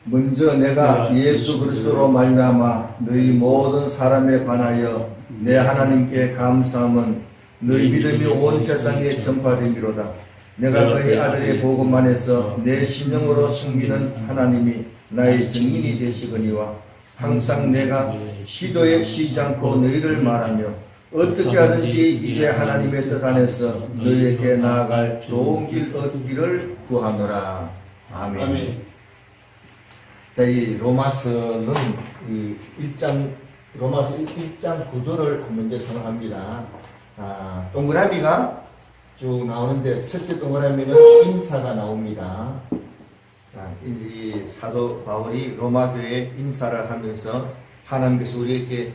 먼저 내가 예수 그리스도로 말미암아 너희 모든 사람에 관하여 내 하나님께 감사함은 너희 믿음이 온 세상에 전파됨이로다. 내가 너희 아들의 복음 안에서 내 심령으로 숨기는 하나님이 나의 증인이 되시거니와 항상 내가 기도에 쉬지 않고 너희를 말하며 어떻게 하든지 이제 하나님의 뜻 안에서 너희에게 나아갈 좋은 길 얻기를 구하노라. 아멘. 자, 이 로마서는 로마서 1장 9절을 먼저 선언합니다. 동그라미가 쭉 나오는데 첫째 동그라미는 인사가 나옵니다. 이 사도 바울이 로마 교회에 인사를 하면서 하나님께서 우리에게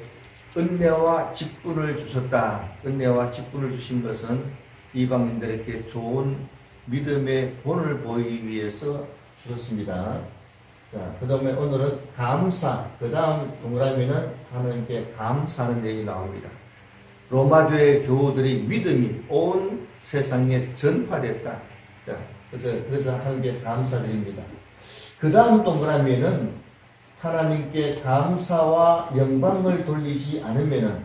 은혜와 직분을 주셨다. 은혜와 직분을 주신 것은 이방인들에게 좋은 믿음의 본을 보이기 위해서 주셨습니다. 자, 그 다음에 오늘은 감사, 그 다음 동그라미는 하나님께 감사하는 내용이 나옵니다. 로마 교회 교우들의 믿음이 온 세상에 전파됐다. 자, 그래서 하나님께 감사드립니다. 그 다음 동그라미에는 하나님께 감사와 영광을 돌리지 않으면은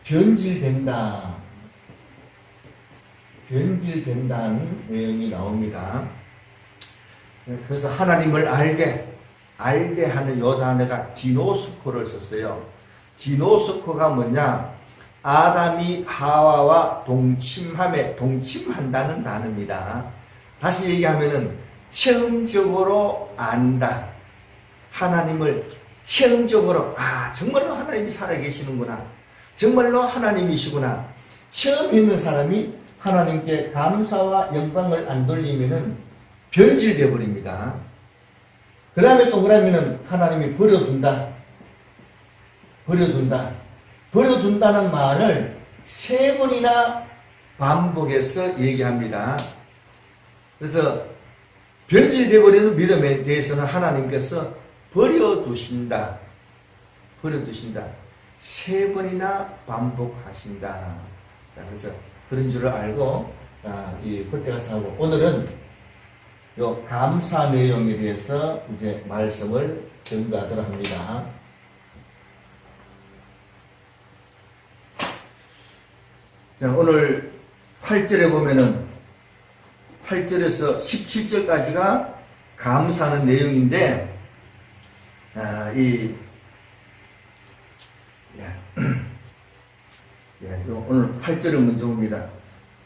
변질된다는 내용이 나옵니다. 그래서 하나님을 알게 하는 요 단어가 기노스코를 썼어요. 기노스코가 뭐냐? 아담이 하와와 동침한다는 단어입니다. 다시 얘기하면은 체험적으로 안다. 하나님을 체험적으로, 정말로 하나님이 살아계시는구나. 정말로 하나님이시구나. 처음 있는 사람이 하나님께 감사와 영광을 안 돌리면은 변질되어 버립니다. 그 다음에 동그라미는 하나님이 버려둔다는 말을 3번이나 반복해서 얘기합니다. 그래서 변질되어 버리는 믿음에 대해서는 하나님께서 버려두신다. 3번이나 반복하신다. 자, 그래서 그런 줄을 알고, 이 그때가 사고, 오늘은 요 감사 내용에 대해서 이제 말씀을 전가하도록 합니다. 자, 오늘 8절에 보면은 8절에서 17절까지가 감사하는 내용인데, 오늘 8절을 먼저 봅니다.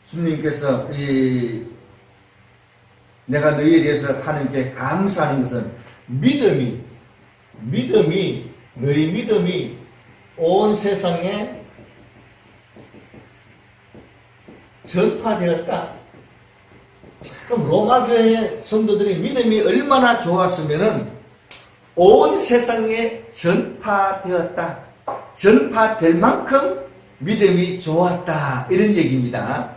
주님께서 내가 너희에 대해서 하나님께 감사하는 것은 너희 믿음이 온 세상에 전파되었다. 참 로마 교회 성도들의 믿음이 얼마나 좋았으면은 온 세상에 전파되었다. 전파될 만큼 믿음이 좋았다. 이런 얘기입니다.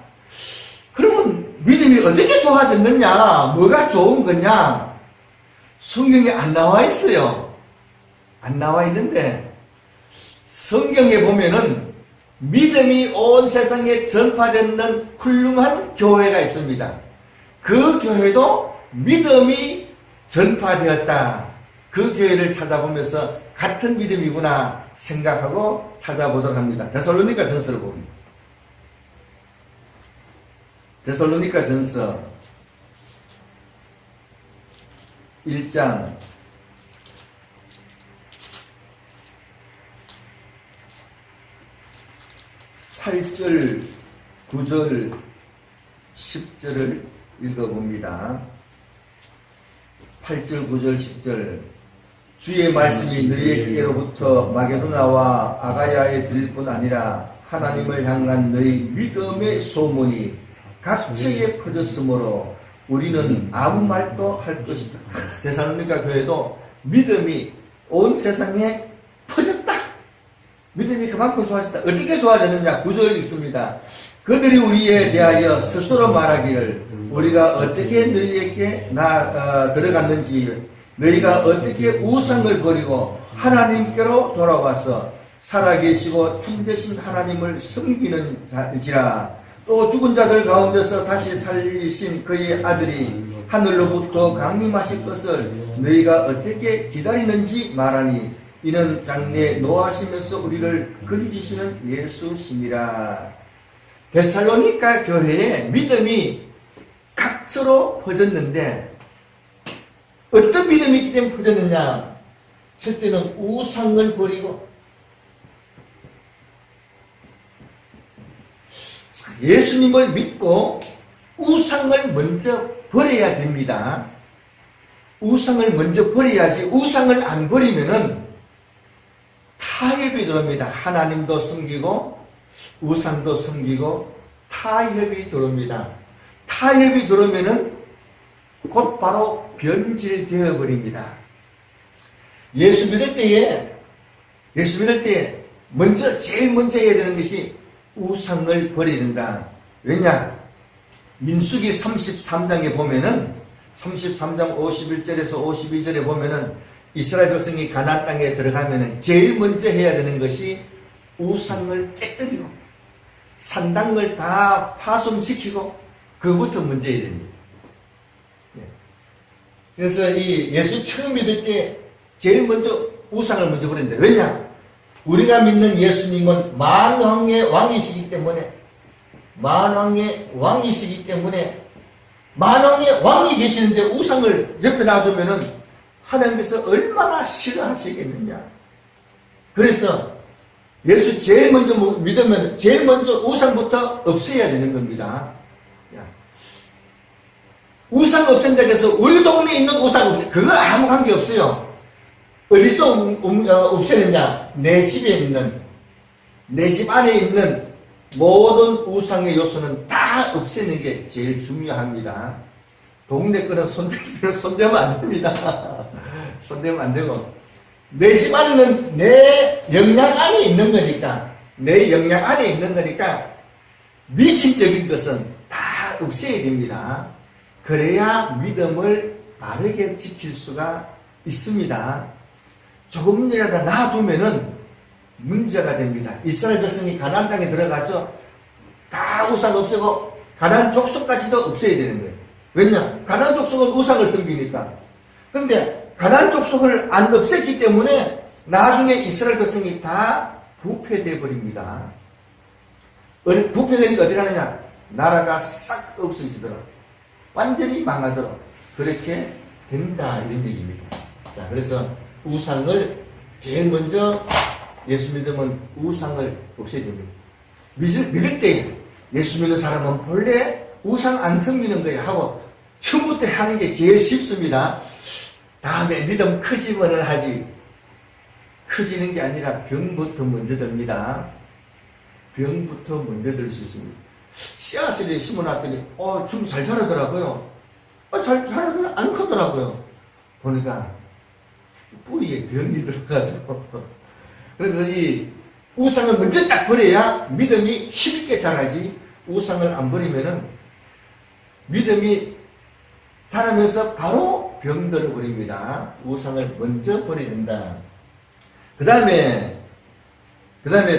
그러면 믿음이 어떻게 좋아졌느냐? 뭐가 좋은 거냐? 성경에 안 나와 있어요. 안 나와 있는데 성경에 보면은 믿음이 온 세상에 전파되는 훌륭한 교회가 있습니다. 그 교회도 믿음이 전파되었다. 그 교회를 찾아보면서 같은 믿음이구나 생각하고 찾아보도록 합니다. 데살로니가 전서를 봅니다. 데살로니가 전서 1장 8절, 9절, 10절을 읽어봅니다. 8절, 9절, 10절. 주의 말씀이 너희에게로부터 마게도나와 아가야에 들릴 뿐 아니라 하나님을 향한 너희 믿음의 소문이 각처에 퍼졌으므로 우리는 아무 말도 할 것이 없다. 데살로니가 교회도 믿음이 온 세상에 퍼졌다. 믿음이 그만큼 좋아졌다. 어떻게 좋아졌느냐? 9절 읽습니다. 그들이 우리에 대하여 스스로 말하기를 우리가 어떻게 너희에게 들어갔는지 너희가 어떻게 우상을 버리고 하나님께로 돌아와서 살아계시고 참되신 하나님을 섬기는지라. 또 죽은 자들 가운데서 다시 살리신 그의 아들이 하늘로부터 강림하실 것을 너희가 어떻게 기다리는지 말하니 이는 장래에 노하시면서 우리를 건지시는 예수시니라. 데살로니가 교회에 믿음이 각처로 퍼졌는데 어떤 믿음이 있기 때문에 퍼졌느냐? 첫째는 우상을 버리고 예수님을 믿고 우상을 먼저 버려야 됩니다. 우상을 먼저 버려야지. 우상을 안 버리면은 타협이 들어옵니다. 하나님도 섬기고 우상도 섬기고 타협이 들어옵니다. 타협이 들어오면은 곧 바로 변질되어 버립니다. 예수 믿을 때에 제일 먼저 해야 되는 것이 우상을 버려야 된다. 왜냐? 민수기 33장에 보면은 33장 51절에서 52절에 보면은 이스라엘 백성이 가나안 땅에 들어가면은 제일 먼저 해야 되는 것이 우상을 깨뜨리고 산당을 다 파손시키고 그것부터 먼저 해야 됩니다. 그래서 이 예수 처음 믿을 때 제일 먼저 우상을 먼저 버린다. 왜냐? 우리가 믿는 예수님은 만왕의 왕이시기 때문에 만왕의 왕이 계시는데 우상을 옆에 놔두면은 하나님께서 얼마나 싫어하시겠느냐. 그래서 예수 제일 먼저 믿으면 제일 먼저 우상부터 없애야 되는 겁니다. 우상 없앤다고 해서 우리 동네에 있는 우상 없애, 그거 아무 관계 없어요. 어디서 없애느냐? 내 집에 있는, 내 집 안에 있는 모든 우상의 요소는 다 없애는 게 제일 중요합니다. 동네 거는 손대면 안 됩니다. 손대면 안 되고, 내 집 안에는 내 영향 안에 있는 거니까, 미신적인 것은 다 없애야 됩니다. 그래야 믿음을 바르게 지킬 수가 있습니다. 조금이라도 놔두면은 문제가 됩니다. 이스라엘 백성이 가나안 땅에 들어가서 다 우상 없애고 가나안 족속까지도 없애야 되는 거예요. 왜냐? 가나안 족속은 우상을 섬기니까. 그런데 가나안 족속을 안 없앴기 때문에 나중에 이스라엘 백성이 다 부패되어 버립니다. 부패되니까 어떻게 하느냐? 나라가 싹 없어지도록, 완전히 망하도록 그렇게 된다, 이런 얘기입니다. 자, 그래서 우상을 제일 먼저, 예수 믿으면 우상을 없애야 됩니다. 믿을 때 예수 믿는 사람은 본래 우상 안 섬기는 거야 하고 처음부터 하는 게 제일 쉽습니다. 다음에 믿음 커지면은 하지. 커지는 게 아니라 병부터 먼저 듭니다. 병부터 먼저 들 수 있습니다. 씨앗을 심어놨더니 좀 잘 자라더라고요. 잘 자라더니 안 크더라고요. 보니까 뿌리에 병이 들어가지고. 그래서 이 우상을 먼저 딱 버려야 믿음이 쉽게 자라지. 우상을 안 버리면은 믿음이 자라면서 바로 병들어 버립니다. 우상을 먼저 버려야 된다. 그 다음에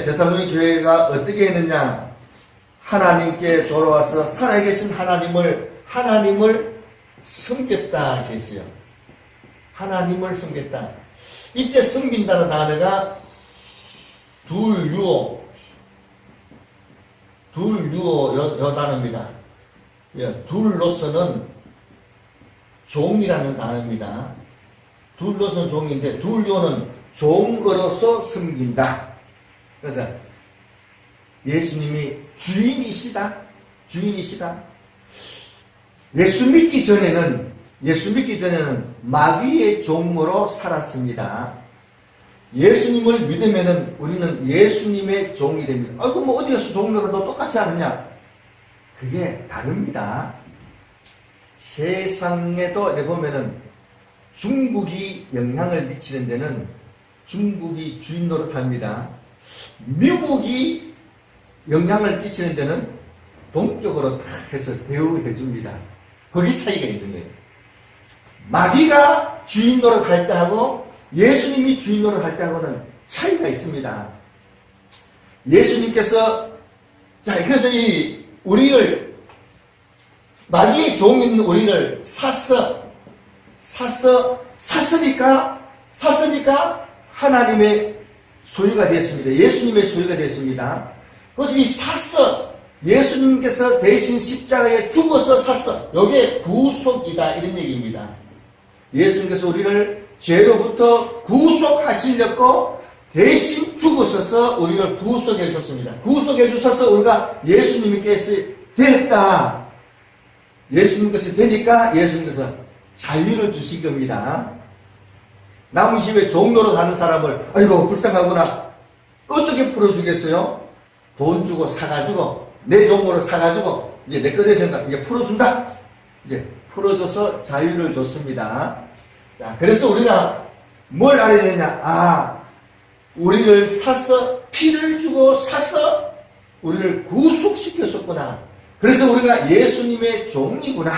데살로니가 교회가 어떻게 했느냐? 하나님께 돌아와서 살아계신 하나님을 섬겼다 했어요. 하나님을 섬겼다. 이때 섬긴다는 단어가 둘유어 요 단어입니다. 둘로서는 종이라는 단어입니다. 둘로서는 종인데 둘유어는 종으로서 섬긴다. 그래서 예수님이 주인이시다. 예수 믿기 전에는 마귀의 종으로 살았습니다. 예수님을 믿으면은 우리는 예수님의 종이 됩니다. 어디 가서 종으로도 똑같이 하느냐? 그게 다릅니다. 세상에도 보면은 중국이 영향을 미치는 데는 중국이 주인 노릇합니다. 미국이 영향을 끼치는 데는 동격으로 탁 해서 대우해 줍니다. 거기 차이가 있는 거예요. 마귀가 주인 노릇할 때하고 예수님이 주인 노릇할 때하고는 차이가 있습니다. 예수님께서, 그래서 이 우리를, 마귀의 종인 우리를 샀으니까 하나님의 소유가 됐습니다. 예수님의 소유가 됐습니다. 그래서 이 예수님께서 대신 십자가에 죽어서 샀어. 이게 구속이다. 이런 얘기입니다. 예수님께서 우리를 죄로부터 구속하시려고 대신 죽으셔서 우리를 구속해 주셨습니다. 구속해 주셔서 우리가 예수님께서 되었다. 예수님께서 되니까 예수님께서 자유를 주신 겁니다. 남의 집에 종로로 가는 사람을 아이고 불쌍하구나. 어떻게 풀어주겠어요? 돈 주고 사가지고 내 종으로 사가지고 이제 내 거 되니까 이제 풀어준다. 이제 풀어줘서 자유를 줬습니다. 자, 그래서 우리가 뭘 알아야 되느냐? 우리를 피를 주고 사서 우리를 구속시켰었구나. 그래서 우리가 예수님의 종이구나.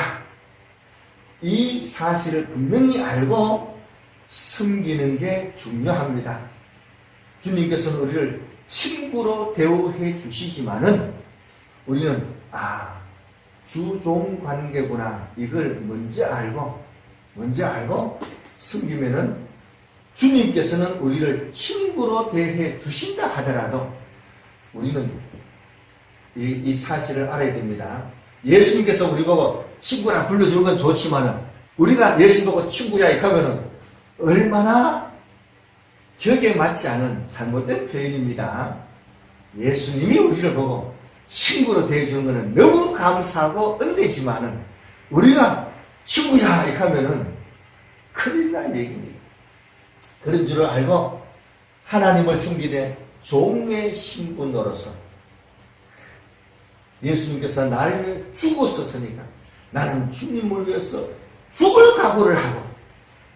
이 사실을 분명히 알고 섬기는 게 중요합니다. 주님께서는 우리를 친구로 대우해 주시지만은 우리는 주종 관계구나. 이걸 먼저 알고 섬기면은 주님께서는 우리를 친구로 대해 주신다 하더라도 우리는 이 사실을 알아야 됩니다. 예수님께서 우리 보고 친구라 불러주는 건 좋지만은 우리가 예수님 보고 친구야 이렇게 하면은 얼마나 격에 맞지 않은 잘못된 표현입니다. 예수님이 우리를 보고 친구로 대해주는 것은 너무 감사하고 은혜지만은 우리가 친구야 이렇게 하면은 큰일 날 얘기입니다. 그런 줄을 알고 하나님을 섬기되 종의 신분으로서 예수님께서 나를 위해 죽었었으니까 나는 주님을 위해서 죽을 각오를 하고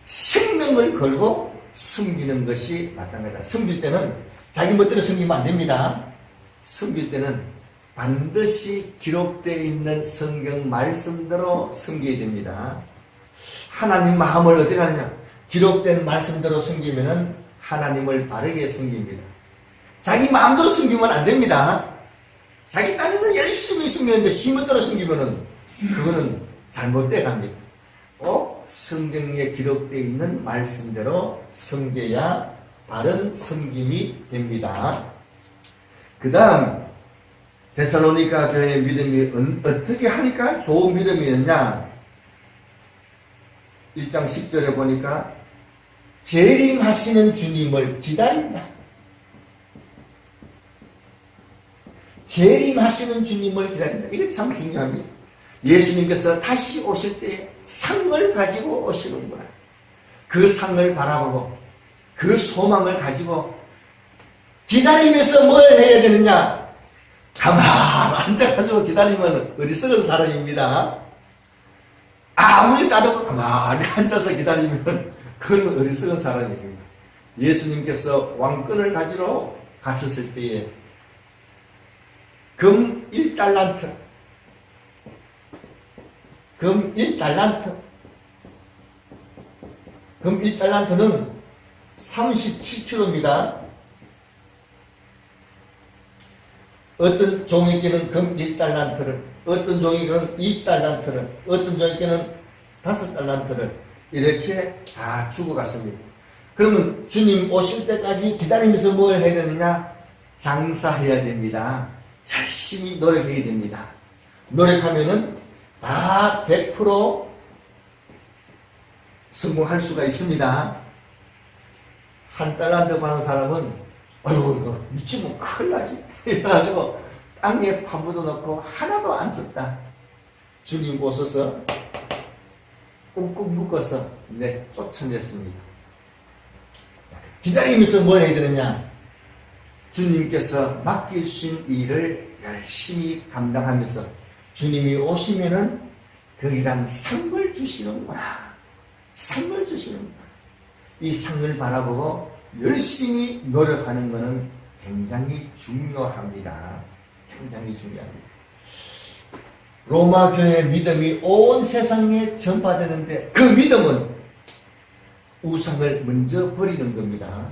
생명을 걸고 섬기는 것이 마땅하다. 섬길 때는 자기 멋대로 섬기면 안 됩니다. 섬길 때는 반드시 기록되어 있는 성경 말씀대로 섬겨야 됩니다. 하나님 마음을 어떻게 하느냐? 기록된 말씀대로 섬기면은 하나님을 바르게 섬깁니다. 자기 마음대로 섬기면 안 됩니다. 자기 딴에는 열심히 섬기는데 힘을 섬기면은 그거는 잘못돼 갑니다. 꼭 성경에 기록되어 있는 말씀대로 섬겨야 바른 섬김이 됩니다. 그 다음 데살로니가 교회의 믿음이 어떻게 하니까 좋은 믿음이었냐? 1장 10절에 보니까 재림하시는 주님을 기다린다. 재림하시는 주님을 기다린다. 이게 참 중요합니다. 예수님께서 다시 오실 때 상을 가지고 오시는구나. 그 상을 바라보고 그 소망을 가지고 기다리면서 뭘 해야 되느냐? 가만 앉아가지고 기다리면 어리석은 사람입니다. 아무 일 따르고 가만히 앉아서 기다리면 그건 어리석은 사람입니다. 예수님께서 왕권을 가지러 갔었을 때에 금 1달란트, 금 1달란트는 37kg입니다. 어떤 종에게는 금 1달란트를, 어떤 종에게는 2달란트를, 어떤 종에게는 5달란트를 이렇게 다 주고 갔습니다. 그러면 주님 오실 때까지 기다리면서 뭘 해야 되느냐? 장사해야 됩니다. 열심히 노력해야 됩니다. 노력하면은 다 100% 성공할 수가 있습니다. 1달란트 받은 사람은 어휴 이거 미치면 큰일 나지 이래가지고 땅에 파묻어 놓고 하나도 안 썼다. 주님 오셔서 꾹꾹 묶어서 쫓아냈습니다. 기다리면서 뭘 해야 되느냐? 주님께서 맡기신 일을 열심히 감당하면서 주님이 오시면은 거기다 상을 주시는구나. 상을 주시는구나. 이 상을 바라보고 열심히 노력하는 것은 굉장히 중요합니다. 굉장히 중요합니다. 로마 교회 믿음이 온 세상에 전파되는데 그 믿음은 우상을 먼저 버리는 겁니다.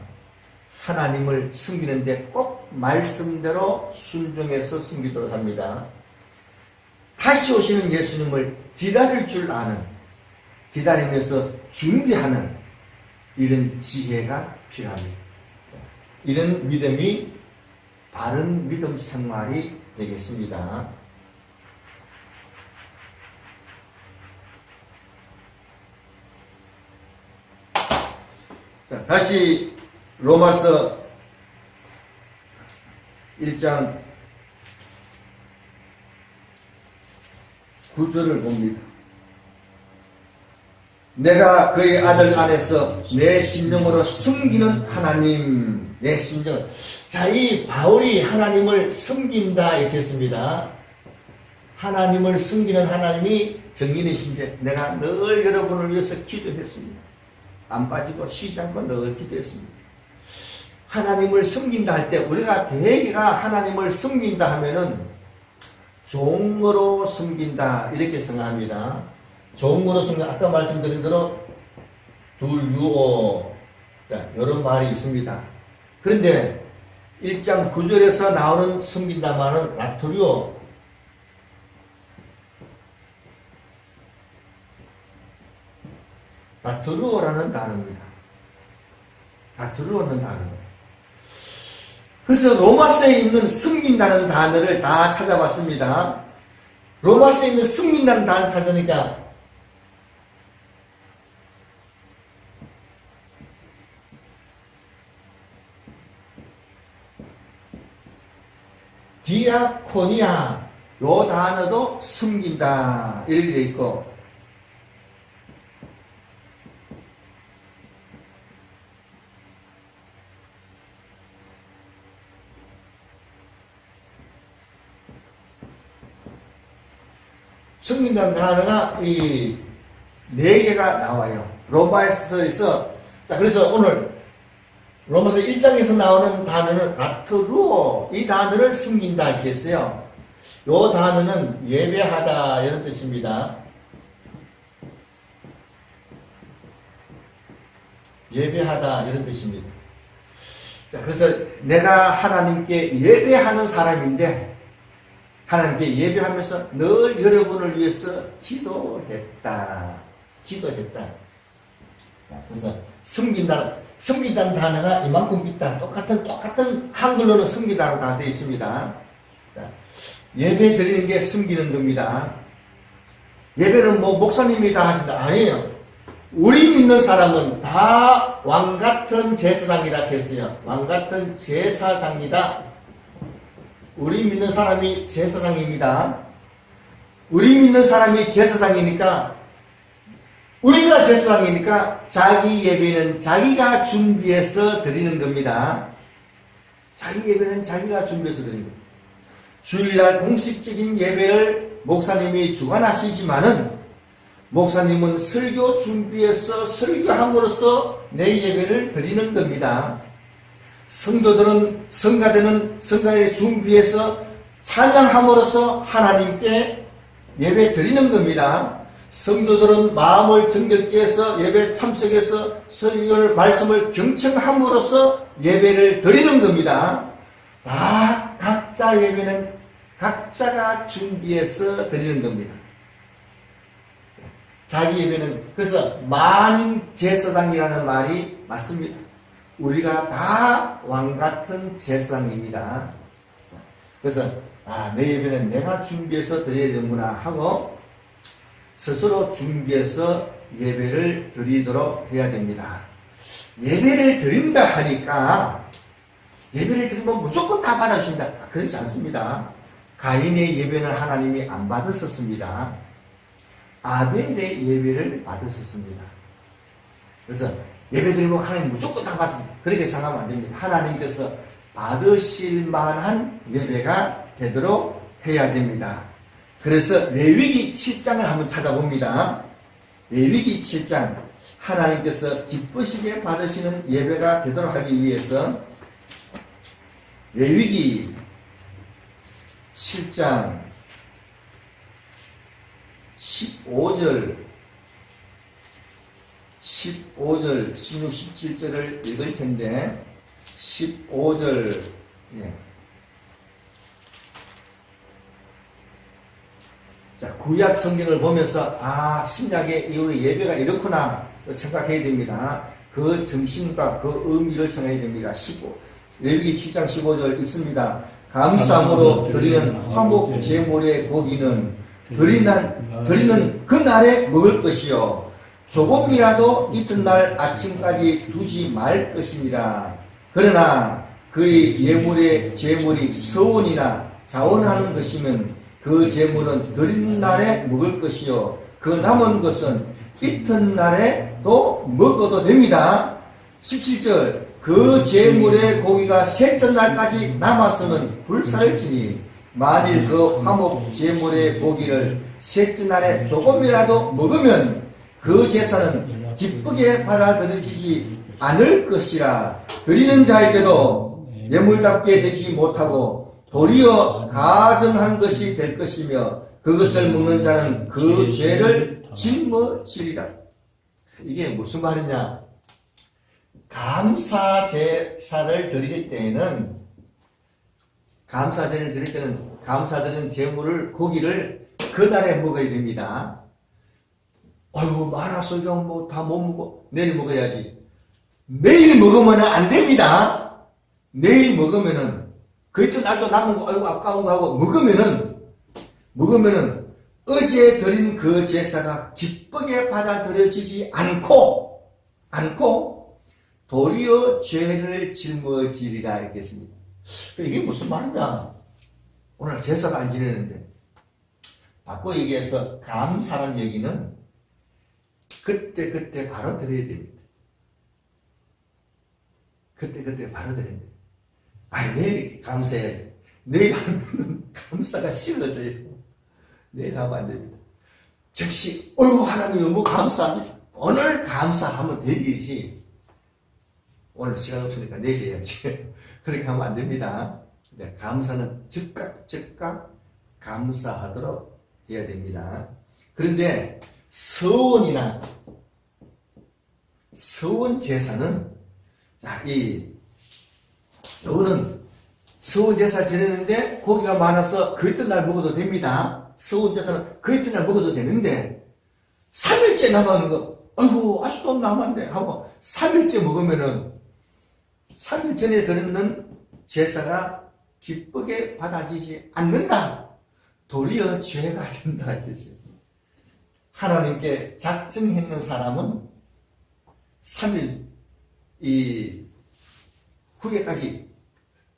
하나님을 섬기는데 꼭 말씀대로 순종해서 섬기도록 합니다. 다시 오시는 예수님을 기다릴 줄 아는, 기다리면서 준비하는 이런 지혜가 필요합니다. 이런 믿음이 바른 믿음 생활이 되겠습니다. 자, 다시 로마서 1장 9절을 봅니다. 내가 그의 아들 안에서 내 심령으로 숨기는 하나님, 내 심령. 자, 이 바울이 하나님을 숨긴다 이렇게 했습니다. 하나님을 숨기는 하나님이 정인이신데 내가 늘 여러분을 위해서 기도했습니다. 안 빠지고 쉬지 않고 늘 기도했습니다. 하나님을 숨긴다 할 때 우리가 대개가 하나님을 숨긴다 하면은 종으로 숨긴다 이렇게 생각합니다. 종으로 숨긴, 아까 말씀드린 대로 둘유오 이런 말이 있습니다. 그런데 1장 9절에서 나오는 숨긴다 말은 라투리오, 라투리오라는 단어입니다. 라투리오는 단어입니다. 그래서 로마서에 있는 숨긴다는 단어를 다 찾아봤습니다. 로마서에 있는 숨긴다는 단어 찾으니까 디아코니아 요 단어도 숨긴다 이렇게 돼 있고, 숨긴다는 단어가 이 4개가 나와요. 로마서에서. 자, 그래서 오늘 로마서 1장에서 나오는 단어는 라트루오, 이 단어를 숨긴다 이렇게 했어요. 이 단어는 예배하다 이런 뜻입니다. 예배하다 이런 뜻입니다. 자, 그래서 내가 하나님께 예배하는 사람인데 하나님께 예배하면서 늘 여러분을 위해서 기도했다. 자, 그래서 숨긴다는 단어가 이만큼 있다. 똑같은 한글로는 숨기다로 다 되어 있습니다. 자, 예배 드리는 게 숨기는 겁니다. 예배는 뭐 목사님이 다 하신다. 아니에요. 우리 믿는 사람은 다 왕같은 제사장이다 했어요. 왕같은 제사장이다. 우리 믿는 사람이 제사장입니다. 우리 믿는 사람이 제사장이니까, 우리가 제사장이니까 자기 예배는 자기가 준비해서 드리는 겁니다. 자기 예배는 자기가 준비해서 드리는 겁니다. 주일날 공식적인 예배를 목사님이 주관하시지만은 목사님은 설교 준비해서 설교함으로써 내 예배를 드리는 겁니다. 성도들은 성가대 준비해서 찬양함으로써 하나님께 예배 드리는 겁니다. 성도들은 마음을 정결케 해서 예배 참석해서 설교를 말씀을 경청함으로써 예배를 드리는 겁니다. 다 각자 예배는 각자가 준비해서 드리는 겁니다. 자기 예배는, 그래서 만인 제사장이라는 말이 맞습니다. 우리가 다 왕같은 제사장입니다. 그래서 내 예배는 내가 준비해서 드려야 되는구나 하고 스스로 준비해서 예배를 드리도록 해야 됩니다. 예배를 드린다 하니까 예배를 드리면 무조건 다 받아주신다, 그렇지 않습니다. 가인의 예배는 하나님이 안 받으셨습니다. 아벨의 예배를 받으셨습니다. 그래서 예배 드리면 하나님 무조건 다 받으신다, 그렇게 생각하면 안 됩니다. 하나님께서 받으실 만한 예배가 되도록 해야 됩니다. 그래서 레위기 7장을 한번 찾아봅니다. 레위기 7장, 하나님께서 기쁘시게 받으시는 예배가 되도록 하기 위해서 레위기 7장 15절, 16, 17절을 읽을 텐데 15절, 자, 구약 성경을 보면서 신약의 우리 예배가 이렇구나 생각해야 됩니다. 그 정신과 그 의미를 생각해야 됩니다. 레위기 7장 15절 읽습니다. 감사함으로 드리는 화목 제물의 고기는 드리는 그날에 먹을 것이요 조금이라도 이튿날 아침까지 두지 말 것이니라. 그러나 그의 예물의 제물이 서원이나 자원하는 것이면 그 제물은 드린 날에 먹을 것이요 그 남은 것은 이튿날에 또 먹어도 됩니다. 17절 그 제물의 고기가 셋째 날까지 남았으면 불살지니 만일 그 화목 제물의 고기를 셋째 날에 조금이라도 먹으면 그 제사는 기쁘게 받아들여지지 않을 것이라. 드리는 자에게도 예물답게 되지 못하고 도리어 가증한 것이 될 것이며 그것을 먹는 자는 그 죄를 짊어지리라. 이게 무슨 말이냐? 감사제사를 드릴 때는 감사드리는 제물을 고기를 그날에 먹어야 됩니다. 아이고 많았어 그냥 뭐 다 못 먹어. 내일 먹어야지. 내일 먹으면 안 됩니다. 내일 먹으면은 그 이튿날도 남은 거 아이고 아까운 거 하고 먹으면은 어제 드린 그 제사가 기쁘게 받아들여지지 않고 도리어 죄를 짊어지리라 했겠습니다. 이게 무슨 말이냐? 오늘 제사도 안 지내는데 바꿔 얘기해서 감사란 얘기는 그때 바로 드려야 됩니다. 그때 바로 드려야 됩니다. 내일 감사해야지. 내일 하면 감사가 싫어져요. 내일 하면 안 됩니다. 즉시 하나님 너무 감사합니다. 오늘 감사하면 되겠지. 오늘 시간 없으니까 내일 해야지. 그렇게 하면 안 됩니다. 감사는 즉각 감사하도록 해야 됩니다. 그런데 서원 제사는 요거는 서원 제사 지내는데 고기가 많아서 그 이튿날 먹어도 됩니다. 서원 제사는 그 이튿날 먹어도 되는데 3일째 남았는 거 아이고 아직도 남았네 하고 3일째 먹으면은 3일 전에 드리는 제사가 기쁘게 받아지지 않는다. 도리어 죄가 된다 했어요. 하나님께 작정했는 사람은 3일 후에까지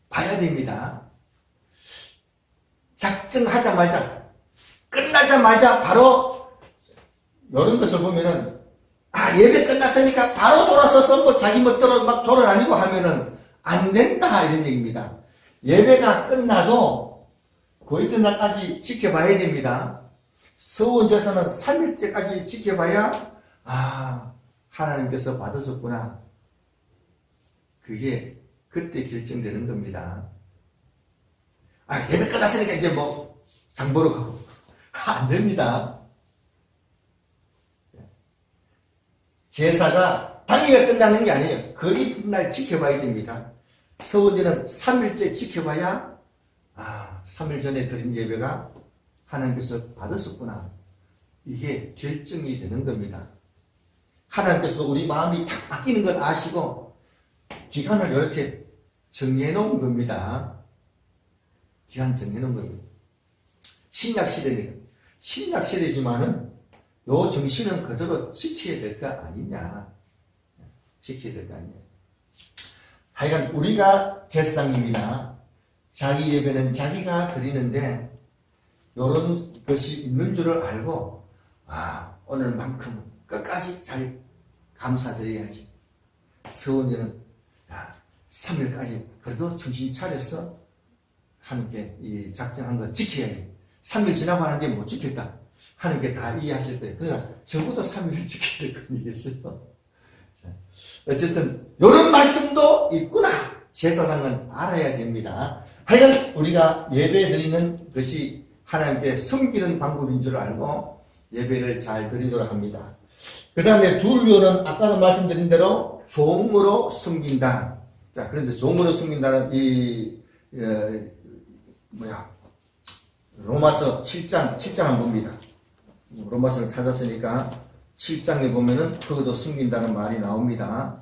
봐야 됩니다. 작정하자마자 끝나자마자 바로 이런 것을 보면은 예배 끝났으니까 바로 돌아서서 뭐 자기 멋대로 막 돌아다니고 하면은 안 된다 이런 얘기입니다. 예배가 끝나도 그 이튿날까지 지켜봐야 됩니다. 서원제사는 3일째까지 지켜봐야 하나님께서 받으셨구나. 그게 그때 결정되는 겁니다. 예배 끝났으니까 이제 뭐 장보러 가고 안 됩니다. 제사가 당일에 끝나는 게 아니에요. 그 이튿날 지켜봐야 됩니다. 서원제는 3일째 지켜봐야 3일 전에 드린 예배가 하나님께서 받으셨구나. 이게 결정이 되는 겁니다. 하나님께서 우리 마음이 착 바뀌는 걸 아시고 기간을 이렇게 정해 놓은 겁니다. 기간 정해 놓은 겁니다. 신약 시대니까. 신약 시대지만은 요 정신은 그대로 지켜야 될 거 아니냐. 지켜야 될 거 아니냐. 하여간 우리가 제사장님이나 자기 예배는 자기가 드리는데 요런 것이 있는 줄을 알고 오늘만큼은 끝까지 잘 감사드려야지. 서원제는 3일까지 그래도 정신 차려서 하나님께 이 작정한 거 지켜야지. 3일 지나고 하는데 못 지켰다. 하나님께 다 이해하실 거예요. 그러니까 적어도 3일을 지켜야 될 거 아니겠어요? 어쨌든 이런 말씀도 있구나. 제사장은 알아야 됩니다. 하여간 우리가 예배 드리는 것이 하나님께 섬기는 방법인 줄 알고 예배를 잘 드리도록 합니다. 그 다음에 둘요는 아까도 말씀드린 대로 종으로 섬긴다. 자, 그런데 종으로 섬긴다는 로마서 7장 한번 봅니다. 로마서를 찾았으니까 7장에 보면은 그것도 숨긴다는 말이 나옵니다.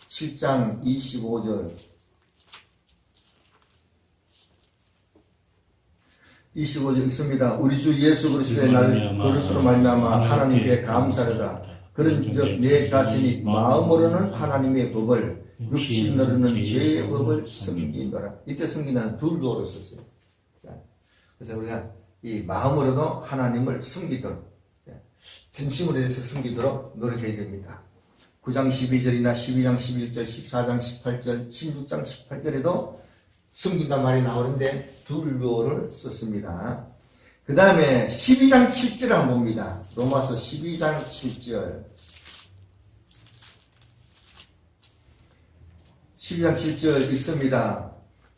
7장 25절. 25절 읽습니다. 우리 주 예수 그리스도의 날 그리스도로 말미암아 하나님께 감사하라. 그런즉 내 자신이 마음으로는 하나님의 법을 육신으로는 죄의 법을 숨기노라. 이때 숨긴다는 둘로를 썼어요. 자, 그래서 우리가 이 마음으로도 하나님을 숨기도록, 진심으로 해서 숨기도록 노력해야 됩니다. 9장 12절이나 12장 11절, 14장 18절, 16장 18절에도 숨긴단 말이 나오는데 둘로를 썼습니다. 그 다음에 12장 7절을 한번 봅니다. 로마서 12장 7절. 12장 7절 읽습니다.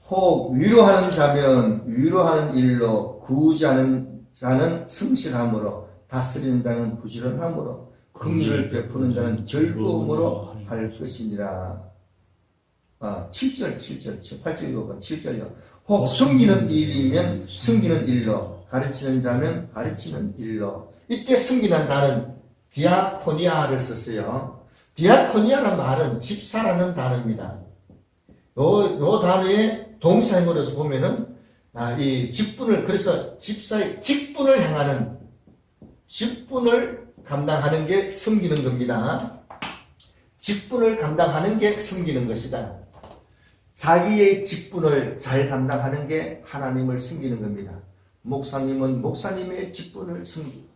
혹 위로하는 자면 위로하는 일로, 구제하는 자는 성실함으로, 다스리는 자는 부지런함으로, 긍휼을 베푸는 자는 즐거움으로 할 것이니라. 7절, 8절이고 7절요. 혹 숨기는 일이면 숨기는 일로, 가르치는 자면 가르치는 일로. 이때 숨기는 단어는 디아코니아를 썼어요. 디아코니아라는 말은 집사라는 단어입니다. 요 단어의 동사형으로서 보면은, 이 직분을, 그래서 집사의 직분을 향하는, 직분을 감당하는 게 숨기는 겁니다. 직분을 감당하는 게 숨기는 것이다. 자기의 직분을 잘 감당하는 게 하나님을 숨기는 겁니다. 목사님은 목사님의 직분을 숨기고,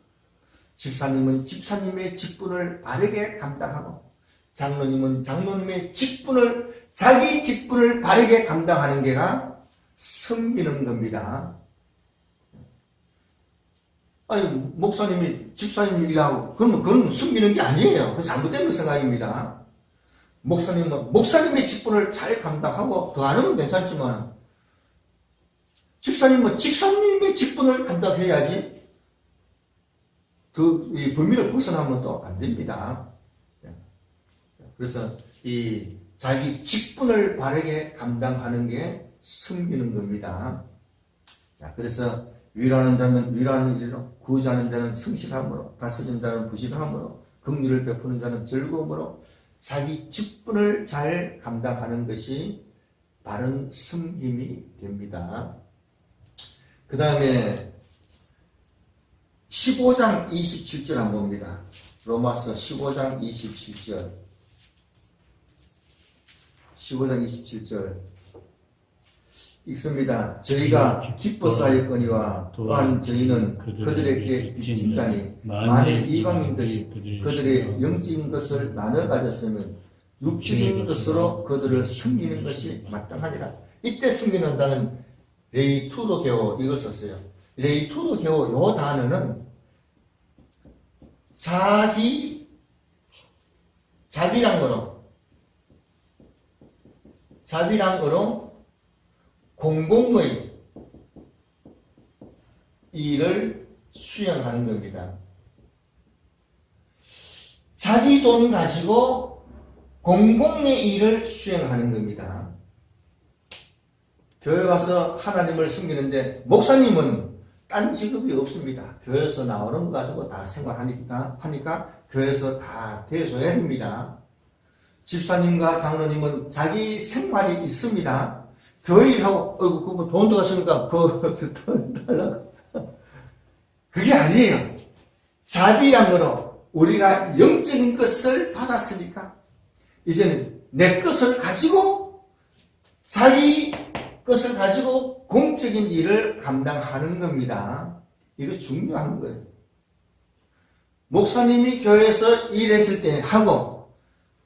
집사님은 집사님의 직분을 바르게 감당하고, 장로님은 장로님의 직분을, 자기 직분을 바르게 감당하는 게가 숨기는 겁니다. 아니, 목사님이 집사님 일하고, 그러면 그건 숨기는 게 아니에요. 그 잘못된 생각입니다. 목사님은 목사님의 직분을 잘 감당하고, 더 안 하면 괜찮지만, 집사님은 집사님의 직분을 감당해야지, 이 범위를 벗어나면 또 안 됩니다. 그래서 이 자기 직분을 바르게 감당하는 게 숨기는 겁니다. 자, 그래서 위로하는 자는 위로하는 일로, 구제하는 자는 성실함으로, 다스리는 자는 부지런함으로, 긍휼을 베푸는 자는 즐거움으로, 자기 직분을 잘 감당하는 것이 바른 숨김이 됩니다. 그 다음에 15장 27절 한번 봅니다. 로마서 15장 27절. 15장 27절 읽습니다. 저희가 기뻐서 하였거니와 또한 저희는 그들에게 빚진다니, 만일 이방인들이 그들의 영적인 것을 나눠 가졌으면 육적인 것으로 그들을 숨기는 것이 마땅하니라. 이때 숨기는다는 레이투도게오, 이걸 썼어요. 레이투도게오, 요 단어는 자비랑으로 공공의 일을 수행하는 겁니다. 자기 돈 가지고 공공의 일을 수행하는 겁니다. 교회 와서 하나님을 숨기는데, 목사님은 딴 직업이 없습니다. 교회에서 나오는 거 가지고 다 생활하니까 교회에서 다 대줘야 됩니다. 집사님과 장로님은 자기 생활이 있습니다. 교회 일하고, 그거 돈 들어갔으니까, 돈 달라고. 그게 아니에요. 자비량으로 우리가 영적인 것을 받았으니까, 이제는 내 것을 가지고, 자기 것을 가지고 공적인 일을 감당하는 겁니다. 이거 중요한 거예요. 목사님이 교회에서 일했을 때 하고,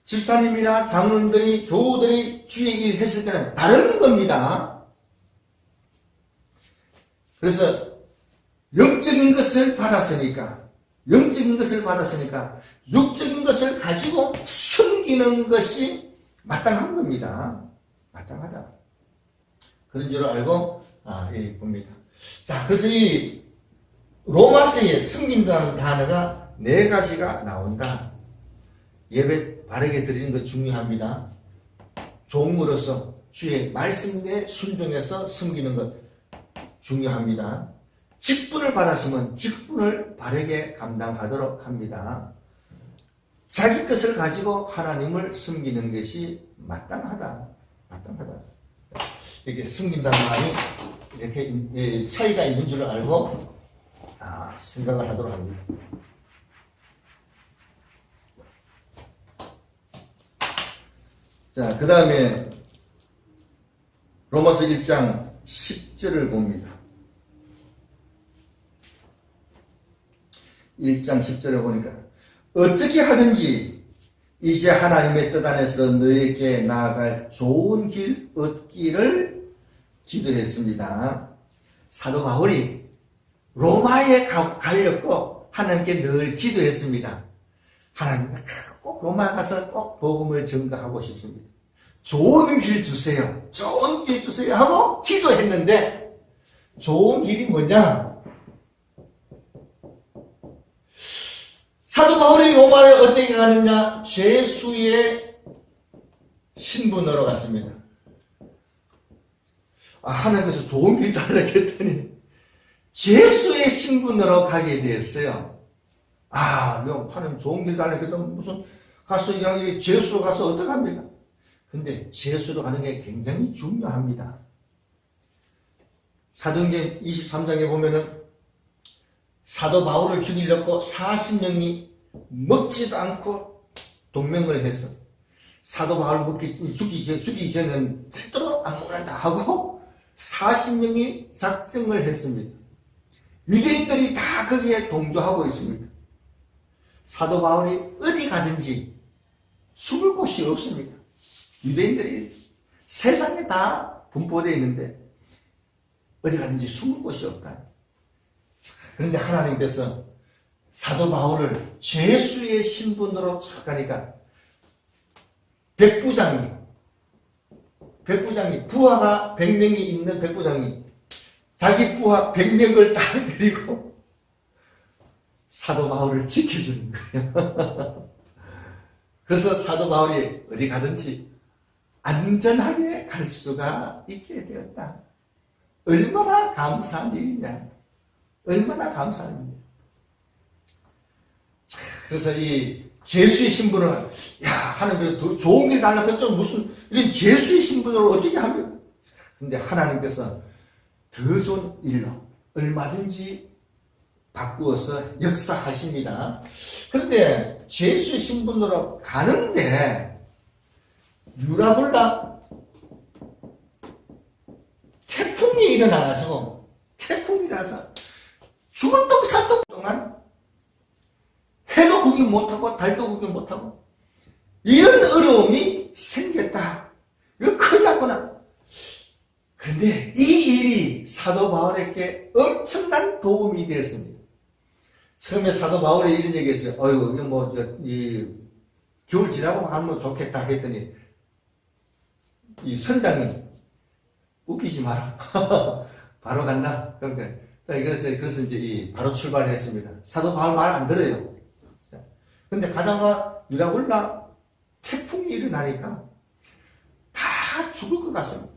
집사님이나 장로님들이, 교우들이 주의 일 했을 때는 다른 겁니다. 그래서 영적인 것을 받았으니까 육적인 것을 가지고 숨기는 것이 마땅한 겁니다. 마땅하다. 그런 줄 알고 봅니다. 자, 그래서 이 로마서에 숨긴다는 단어가 4가지가 나온다. 예배 바르게 드리는 것 중요합니다. 종으로서 주의 말씀에 순종해서 숨기는 것 중요합니다. 직분을 받았으면 직분을 바르게 감당하도록 합니다. 자기 것을 가지고 하나님을 섬기는 것이 마땅하다. 이렇게 섬긴다는 말이 이렇게 차이가 있는 줄 알고 생각을 하도록 합니다. 자, 그 다음에 로마서 1장 10절을 봅니다. 1장 10절에 보니까 어떻게 하든지 이제 하나님의 뜻 안에서 너에게 나아갈 좋은 길 얻기를 기도했습니다. 사도 바울이 로마에 가려고 하나님께 늘 기도했습니다. 하나님, 꼭 로마 가서 꼭 복음을 전가하고 싶습니다. 좋은 길 주세요. 좋은 길 주세요. 하고 기도했는데, 좋은 길이 뭐냐? 사도 바울이 로마에 어떻게 가느냐? 죄수의 신분으로 갔습니다. 하나님께서 좋은 길 달라겠더니, 죄수의 신분으로 가게 되었어요. 하나님 좋은 길 달라겠더니 무슨 가서 그냥 죄수로 가서 어떡합니까? 근데 죄수로 가는 게 굉장히 중요합니다. 사도행전 23장에 보면은 사도 바울을 죽이려고 40명이 먹지도 않고 동맹을 했어. 사도 바울 죽이기 전에는 절대로 안 먹는다 하고 40명이 작정을 했습니다. 유대인들이 다 거기에 동조하고 있습니다. 사도 바울이 어디 가든지 숨을 곳이 없습니다. 유대인들이 세상에 다 분포되어 있는데 어디 가든지 숨을 곳이 없다. 그런데 하나님께서 사도 바울을 죄수의 신분으로 착하니까 백부장이 부하가 100명이 있는 백부장이 자기 부하 100명을 다 데리고 사도 바울을 지켜주는 거예요. 그래서 사도 바울이 어디 가든지 안전하게 갈 수가 있게 되었다. 얼마나 감사한 일이냐. 얼마나 감사한 일이냐. 그래서 이 죄수의 신분을 하나님께서 더 좋은 길 달라고 했더니 무슨 이런 죄수의 신분으로 어떻게 합니까? 근데 하나님께서 더 좋은 일로 얼마든지 바꾸어서 역사하십니다. 그런데 죄수의 신분으로 가는데 유라굴라 태풍이 일어나가지고 태풍이라서 주문동 산동 동안 해도 구경 못하고 달도 구경 못하고 이런 어려움이 생겼다. 이거 큰일 났구나. 그런데 이 일이 사도 바울에게 엄청난 도움이 되었습니다. 처음에 사도 바울이 이런 얘기했어요. 겨울 지나고 가면 좋겠다 했더니 이 선장이 웃기지 마라. 바로 간다. 그러니까 그래서 이제 바로 출발을 했습니다. 사도 바울 말 안 들어요. 근데 가다가 유라굴라 태풍이 일어나니까 다 죽을 것 같습니다.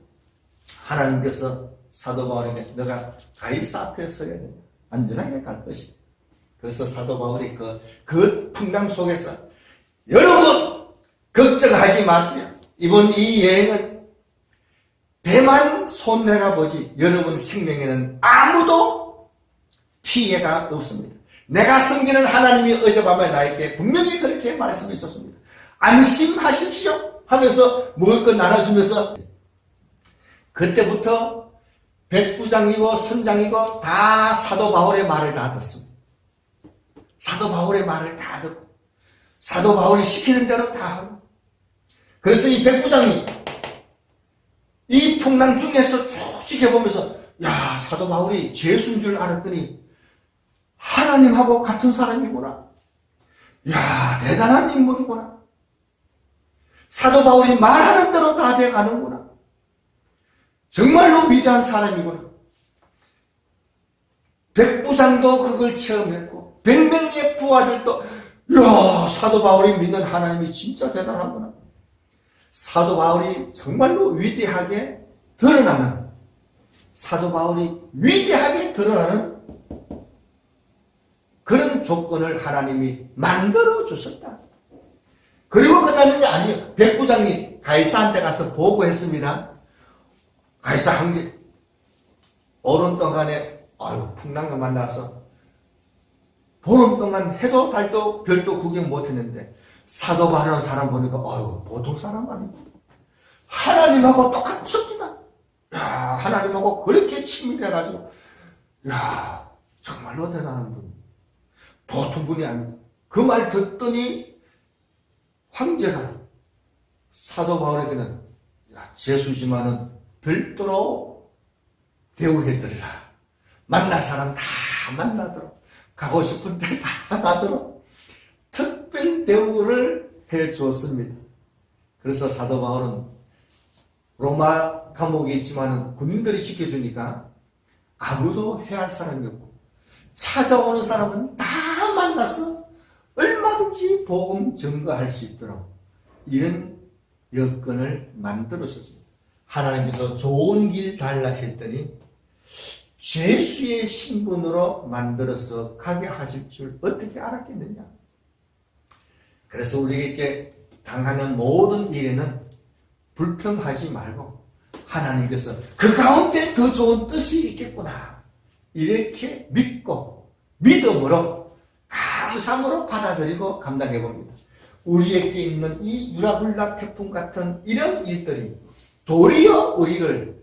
하나님께서 사도 바울에게 너가 가이사 앞에 서야 된다. 안전하게 갈 것이다. 그래서 사도 바울이 그 풍랑 속에서 여러분 걱정하지 마세요. 이번 이 여행은 배만 손해가 보지 여러분 생명에는 아무도 피해가 없습니다. 내가 섬기는 하나님이 어젯밤에 나에게 분명히 그렇게 말씀해 주셨습니다. 안심하십시오 하면서 먹을 것 나눠주면서 그때부터 백부장이고 선장이고 다 사도 바울의 말을 다 듣습니다. 사도 바울의 말을 다 듣고 사도 바울이 시키는 대로 다 하고 그래서 이 백부장이 이 풍랑 중에서 쭉 지켜보면서 사도 바울이 죄수인 줄 알았더니 하나님하고 같은 사람이구나. 대단한 인물이구나. 사도 바울이 말하는 대로 다 돼가는구나. 정말로 위대한 사람이구나. 백부장도 그걸 체험했고 100명의 부하들도 사도 바울이 믿는 하나님이 진짜 대단하구나. 사도 바울이 정말로 위대하게 드러나는 사도 바울이 위대하게 드러나는 그런 조건을 하나님이 만들어 주셨다. 그리고 끝나는 게 아니에요. 백부장이 가이사한테 가서 보고했습니다. 가이사 황제, 오랜 동안에 풍랑을 만나서 보름 동안 해도 달도 별도 구경 못했는데 사도 바울이라는 사람 보니까 보통 사람 아니고 하나님하고 똑같습니다. 야, 하나님하고 그렇게 친밀해가지고 정말로 대단한 분, 보통 분이 아닙니다. 그 말 듣더니 황제가 사도 바울에게는 제수지만은 별도로 대우해드리라. 만날 사람 다 만나도록, 가고 싶은 데 다 가도록 특별 대우를 해 주었습니다. 그래서 사도 바울은 로마 감옥에 있지만은 군인들이 지켜주니까 아무도 해할 사람이 없고 찾아오는 사람은 다 만나서 얼마든지 복음 증거할 수 있도록 이런 여건을 만들어주셨습니다. 하나님께서 좋은 길 달라 했더니 죄수의 신분으로 만들어서 가게 하실 줄 어떻게 알았겠느냐. 그래서 우리에게 당하는 모든 일에는 불평하지 말고 하나님께서 그 가운데 더 좋은 뜻이 있겠구나 이렇게 믿고 믿음으로 감사함으로 받아들이고 감당해 봅니다. 우리에게 있는 이 유라굴라 태풍 같은 이런 일들이 도리어 우리를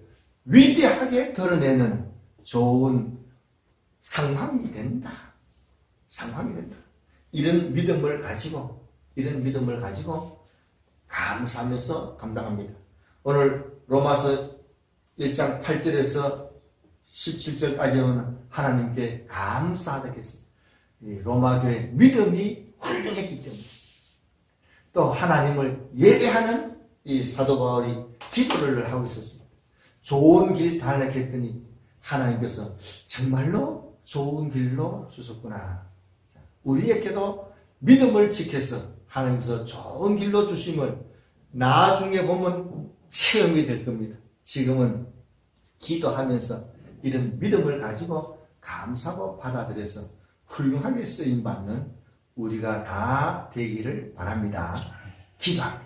위대하게 드러내는 좋은 상황이 된다. 상황이 된다. 이런 믿음을 가지고 감사하면서 감당합니다. 오늘 로마서 1장 8절에서 17절까지는 하나님께 감사하다 했습니다. 이 로마교회 믿음이 훌륭했기 때문에 또 하나님을 예배하는 이 사도 바울이 기도를 하고 있었습니다. 좋은 길 달라고 했더니 하나님께서 정말로 좋은 길로 주셨구나. 우리에게도 믿음을 지켜서 하나님께서 좋은 길로 주심을 나중에 보면 체험이 될 겁니다. 지금은 기도하면서 이런 믿음을 가지고 감사하고 받아들여서 훌륭하게 쓰임받는 우리가 다 되기를 바랍니다. 기도합니다.